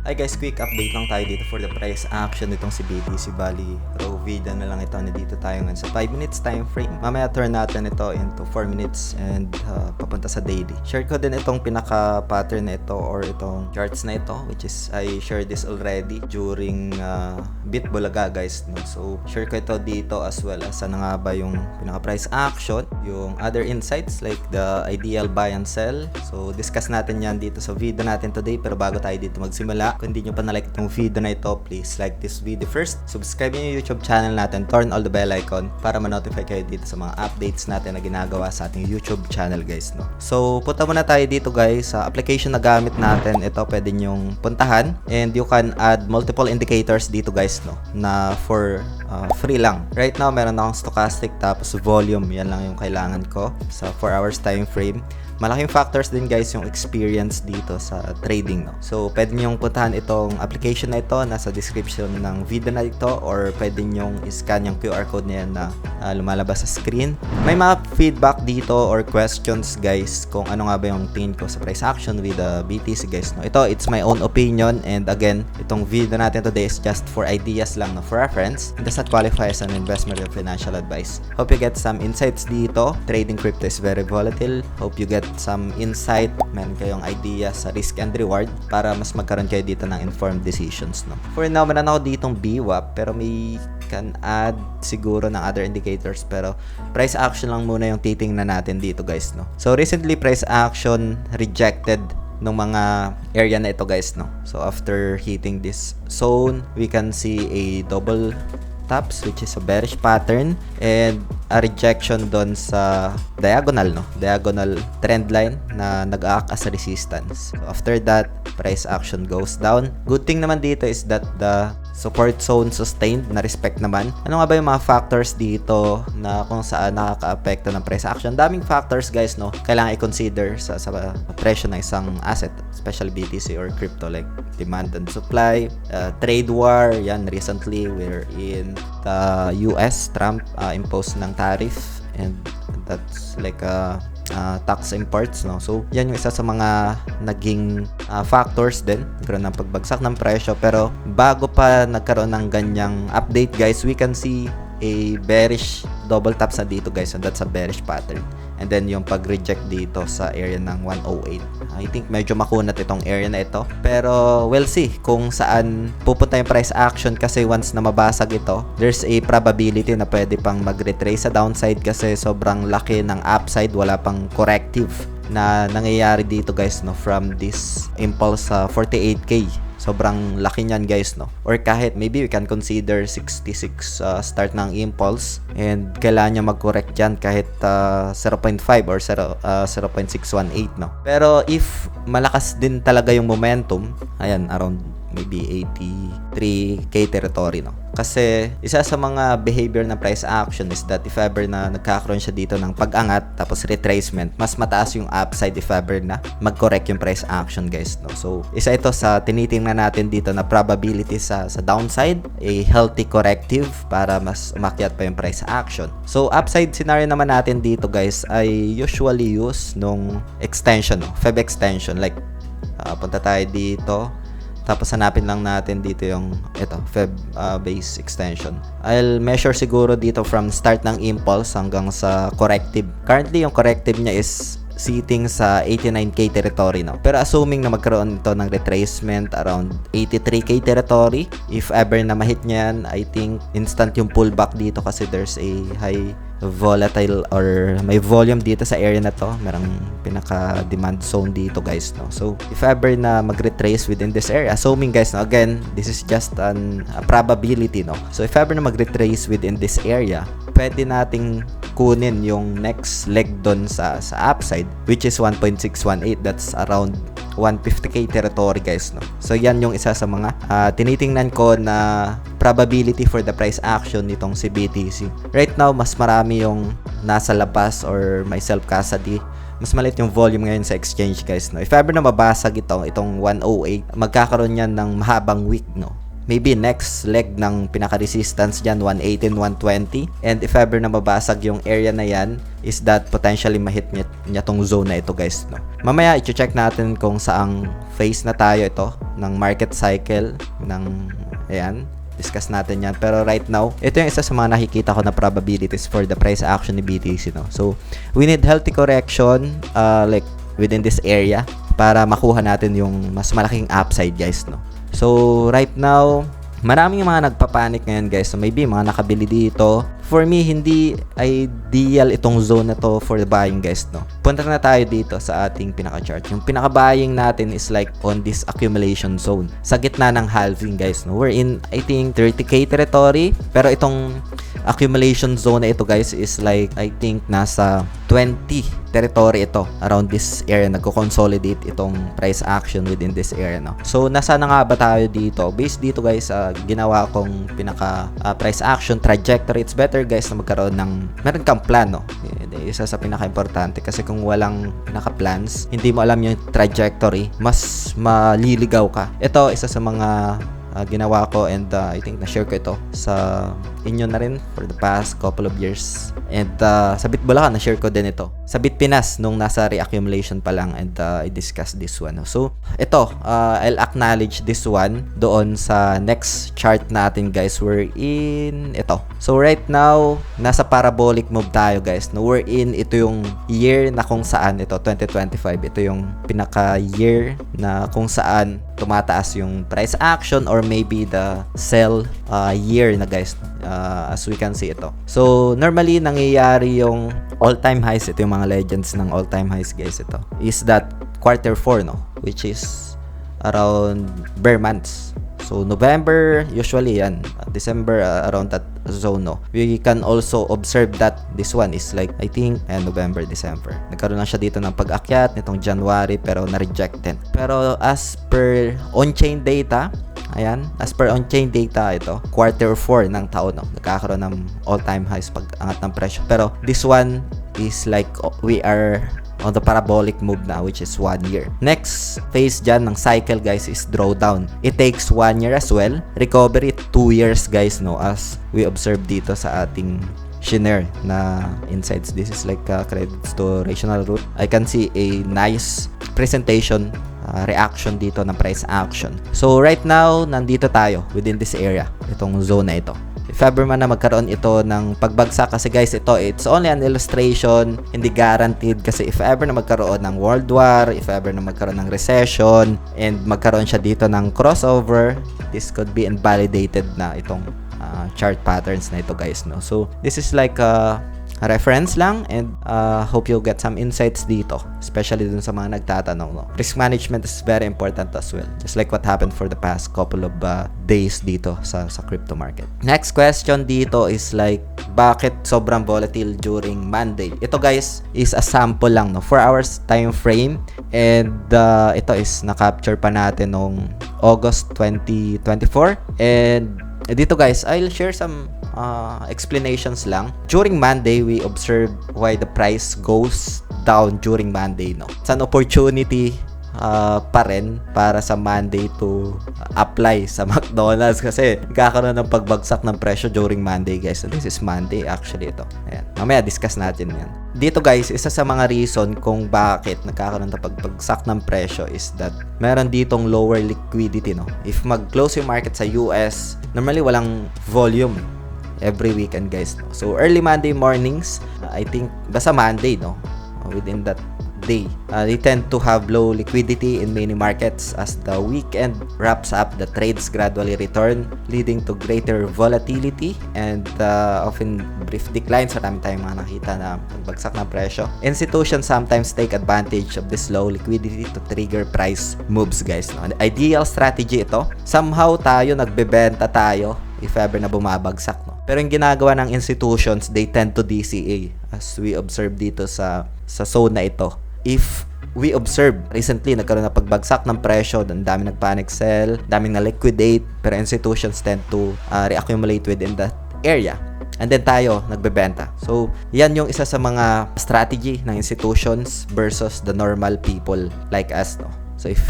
Hi guys, quick update lang tayo dito for the price action nitong si BTC Bali. Raw video na lang ito. Nandito tayo ngayon sa 5 minutes time frame. Mamaya turn natin ito into 4 minutes and papunta sa daily. Share ko din itong pinaka pattern na ito or itong charts na ito, which is I shared this already during Bitbulaga guys. No? So share ko ito dito as well as ano nga ba yung pinaka price action, yung other insights like the ideal buy and sell. So discuss natin yan dito sa video natin today. Pero bago tayo dito magsimula, kung hindi nyo pa na-like itong video na ito, please like this video first. Subscribe nyo yung YouTube channel natin. Turn all the bell icon para ma-notify kayo dito sa mga updates natin na ginagawa sa ating YouTube channel guys. No? So, punta muna tayo dito guys. Sa application na gamit natin, ito pwede nyong puntahan. And you can add multiple indicators dito guys. No? Na for free lang. Right now, meron akong stochastic tapos volume. Yan lang yung kailangan ko sa 4 hours time frame. Malaking factors din guys yung experience dito sa trading. No? So, pwede nyong puntahan itong application na ito. Nasa description ng video na ito or pwede nyong i-scan yung QR code na yan na lumalabas sa screen. May mga feedback dito or questions guys kung ano nga ba yung tingin ko sa price action with the BTC guys. No? Ito, it's my own opinion and again, itong video natin today is just for ideas lang, no? For reference. It does not qualify as an investment or financial advice. Hope you get some insights dito. Trading crypto is very volatile. Hope you get some insight, meron kayong idea sa risk and reward para mas magkaroon kayo dito ng informed decisions. No? For now, meron ako ditong BWAP pero may can add siguro ng other indicators pero price action lang muna yung titingnan natin dito guys. No? So recently, price action rejected ng mga area na ito guys. No? So after hitting this zone, we can see a double tops which is a bearish pattern and a rejection doon sa diagonal trend line na nag-act as a resistance. So after that, price action goes down. Good thing naman dito is that the support zone sustained, na respect naman. Ano nga ba yung mga factors dito na kung saan nakaka-apekto ng price action? Daming factors guys, no? Kailangan i-consider sa presyo ng isang asset, especially BTC or crypto, like demand and supply, trade war. Yan, recently we're in the US. Trump imposed ng tariff and that's like tax imports, no? So, yan yung isa sa mga naging factors din, nagkaroon ng pagbagsak ng presyo. Pero bago pa nagkaroon ng ganyang update guys, we can see a bearish double top sa dito guys, and that's a bearish pattern. And then yung pag-reject dito sa area ng 108. I think medyo makunat itong area na ito. Pero we'll see kung saan pupunta yung price action kasi once na mabasag ito, there's a probability na pwede pang mag-retrace sa downside kasi sobrang laki ng upside, wala pang corrective na nangyayari dito guys, no, from this impulse sa 48k. Sobrang laki niyan guys, no? Or kahit maybe we can consider 66 start ng impulse and kailangan niya mag-correct dyan kahit 0.5 or 0.618, no? Pero if malakas din talaga yung momentum, ayan, around maybe 83k territory, no? Kasi isa sa mga behavior ng price action is that if ever na nagkakaroon siya dito ng pag-angat tapos retracement, mas mataas yung upside if ever na mag-correct yung price action guys, no? So isa ito sa tinitingnan natin dito na probability sa downside, a healthy corrective para mas umakyat pa yung price action. So upside scenario naman natin dito guys ay usually use nung extension, no? Feb extension, like punta tayo dito. Tapos hanapin lang natin dito yung Feb base extension. I'll measure siguro dito from start ng impulse hanggang sa corrective. Currently yung corrective niya is sitting sa 89k territory, no? Pero assuming na magkaroon ito ng retracement around 83k territory, if ever na mahit niya yan, I think instant yung pullback dito kasi there's a high volatile or may volume dito sa area na to. Merong pinaka demand zone dito guys, no? So if ever na mag-retrace within this area, assuming guys, no, again, this is just a probability, no? So if ever na mag-retrace within this area, pwede nating kunin yung next leg doon sa upside, which is 1.618. That's around 150k territory guys, no? So yan yung isa sa mga tinitingnan ko na probability for the price action nitong si BTC. Right now, mas marami yung nasa labas or may self custody. Mas maliit yung volume ngayon sa exchange guys, no? If ever na mabasag itong 108, magkakaroon yan ng mahabang week, no? maybe next leg ng pinaka-resistance dyan, 118, 120. And if ever na mabasag yung area na yan, is that potentially mahit niya tong zone na ito guys, no? Mamaya i-check natin kung saang phase na tayo ito ng market cycle ng ayan, discuss natin yan. Pero right now, ito yung isa sa mga nakikita ko na probabilities for the price action ni BTC, no? So we need healthy correction like within this area para makuha natin yung mas malaking upside guys, no? So right now, maraming mga nagpapanik ngayon guys. So maybe mga nakabili dito. For me, hindi ideal itong zone na to for the buying guys, no? Punta na tayo dito sa ating pinaka-chart. Yung pinaka-buying natin is like on this accumulation zone. Sa gitna ng halving guys, no? We're in, I think, 30k territory. Pero itong accumulation zone na ito guys is like, I think, nasa 20 territory ito. Around this area, nagko-consolidate itong price action within this area, no? So, nasa na nga ba tayo dito? Based dito guys, ginawa kong pinaka price action trajectory. It's better guys na magkaroon ng meron kang plan, no? Isa sa pinaka-importante kasi kung walang pinaka-plans, hindi mo alam yung trajectory, mas maliligaw ka. Ito isa sa mga ginawa ko and I think na-share ko ito sa inyo na rin for the past couple of years. And sa Bitbulacan, na-share ko din ito. Sa Bitpinas, nung nasa reaccumulation pa lang and I discussed this one. So, ito, I'll acknowledge this one doon sa next chart natin guys. We're in ito. So, right now, nasa parabolic move tayo guys. No, we're in, ito yung year na kung saan ito, 2025. Ito yung pinaka-year na kung saan tumataas yung price action or maybe the sell year na guys, as we can see ito. So normally nangyayari yung all-time highs, ito yung mga legends ng all-time highs guys, ito is that quarter 4, no, which is around bare months. So November usually yan, December around that zone, no. We can also observe that this one is like I think November, December. Nagkaroon lang siya dito ng pag-akyat nitong January pero na-reject din. Pero as per on-chain data, ayan, as per on-chain data ito, quarter 4 ng taon, no, nagkakaroon ng all-time highs pag-angat ng presyo. Pero this one is like we are on the parabolic move na, which is 1 year. Next phase dyan ng cycle guys is drawdown. It takes 1 year as well. Recovery 2 years guys, no, as we observe dito sa ating shinare na insights. This is like credits to rational root. I can see a nice presentation reaction dito ng price action. So right now, nandito tayo within this area, itong zone na ito. If ever man na magkaroon ito ng pagbagsak, kasi guys ito, it's only an illustration, hindi guaranteed, kasi if ever na magkaroon ng world war, if ever na magkaroon ng recession, and magkaroon siya dito ng crossover, this could be invalidated na itong chart patterns na ito guys, no. So this is like a reference lang and hope you'll get some insights dito, especially dun sa mga nagtatanong, no. Risk management is very important as well, just like what happened for the past couple of days dito sa crypto market. Next question dito is like, bakit sobrang volatile during Monday? Ito guys is a sample lang, no, 4 hours time frame, and ito is na-capture pa natin nung August 2024. And dito guys, I'll share some explanations lang. During Monday, we observe why the price goes down during Monday, no. It's an opportunity pa rin para sa Monday to apply sa McDonald's kasi kakaroon ng pagbagsak ng presyo during Monday guys. So this is Monday actually ito. Ayan. Mamaya discuss natin yan. Dito guys, isa sa mga reason kung bakit nagkakaroon ng pagbagsak ng presyo is that meron ditong lower liquidity, no. If mag-close yung market sa US, normally walang volume every weekend guys, no. So early Monday mornings, I think basta Monday, no, within that day, they tend to have low liquidity in many markets. As the weekend wraps up, the trades gradually return, leading to greater volatility and often brief declines. Marami tayong mga nakita na pagbagsak ng presyo. Institutions sometimes take advantage of this low liquidity to trigger price moves guys, no. The ideal strategy ito, somehow tayo nagbebenta tayo if ever na bumabagsak, no. Pero yung ginagawa ng institutions, they tend to DCA as we observe dito sa zone na ito. If we observe recently, nagkaroon na pagbagsak ng presyo, ang dami nag-panic sell, daming na-liquidate, pero institutions tend to reaccumulate within that area. And then tayo, nagbebenta. So, yan yung isa sa mga strategy ng institutions versus the normal people like us, no. So, if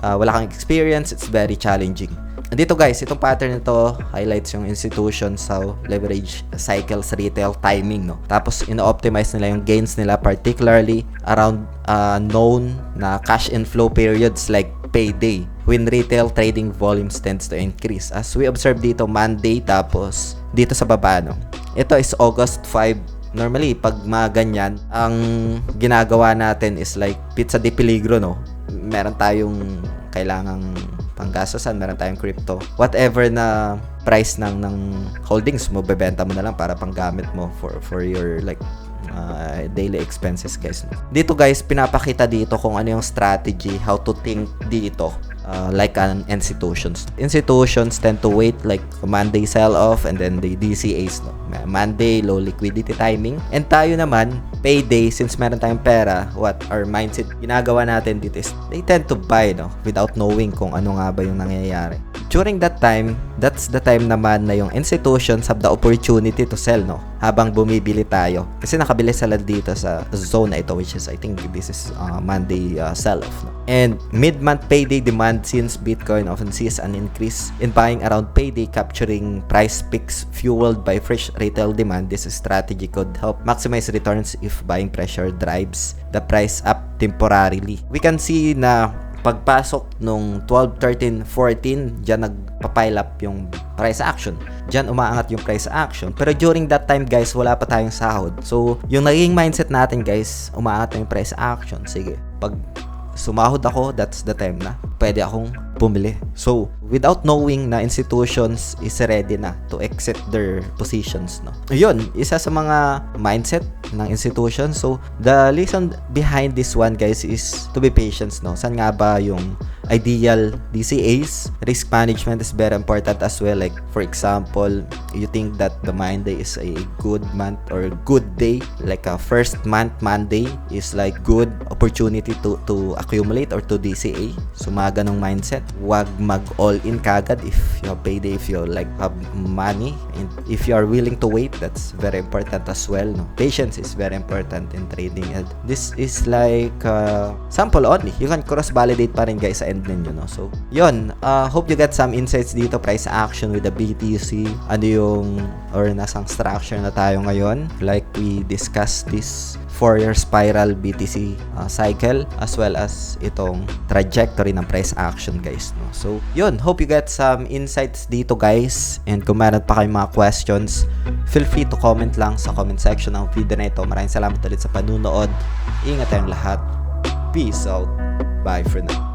wala kang experience, it's very challenging. dito guys, itong pattern nito highlights yung institutions how leverage cycles retail timing, no? Tapos ino-optimize nila yung gains nila particularly around known na cash inflow periods like payday when retail trading volumes tends to increase. As we observe dito, Monday, tapos dito sa baba, no? Ito is August 5. Normally, pag mga ganyan, ang ginagawa natin is like pizza di peligro, no? Meron tayong kailangang panggastosan, meron tayong crypto. Whatever na price ng holdings mo, bebenta mo na lang para panggamit mo for your like daily expenses, guys. Dito guys, pinapakita dito kung ano yung strategy, how to think dito. Like an institutions. Institutions tend to wait like Monday sell-off and then the DCAs, no? Monday, low liquidity timing. And tayo naman, payday, since meron tayong pera, what our mindset, ginagawa natin dito is, they tend to buy, no? Without knowing kung ano nga ba yung nangyayari. During that time, that's the time naman na yung institutions have the opportunity to sell, no? Habang bumibili tayo. Kasi nakabili sila dito sa zone na ito, which is, I think, this is Monday sell-off, no? And mid-month payday demand, since Bitcoin often sees an increase in buying around payday, capturing price peaks fueled by fresh retail demand. This strategy could help maximize returns if buying pressure drives the price up temporarily. We can see na pagpasok nung 12, 13, 14, dyan nagpa-pile up yung price action. Dyan umaangat yung price action. Pero during that time, guys, wala pa tayong sahod. So, yung naging mindset natin, guys, umaangat na yung price action. Sige, pag sumahod ako, that's the time na pwede akong bumili. So, without knowing na institutions is ready na to exit their positions, no? Yun, isa sa mga mindset ng institutions. So, the reason behind this one, guys, is to be patient, no? Saan nga ba yung ideal DCAs? Risk management is very important as well. Like, for example, you think that the Monday is a good month or good day, like a first month Monday is like good opportunity to accumulate or to DCA. So, mga ganong mindset. Wag mag-all-in kagad if you have payday, if you like have money, and if you are willing to wait, that's very important as well, no? Patience is very important in trading, and this is like sample only. You can cross-validate pa rin, guys, sa end ninyo, no? So, yun. Hope you get some insights dito, price action with the BTC. Ano yung, or nasang structure na tayo ngayon. Like we discussed this Fourier spiral BTC cycle, as well as itong trajectory ng price action, guys, no? So, yun. Hope you get some insights dito, guys. And kung meron pa kayong mga questions, feel free to comment lang sa comment section ng video na ito. Maraming salamat ulit sa panunood. Ingat tayong lahat. Peace out. Bye for now.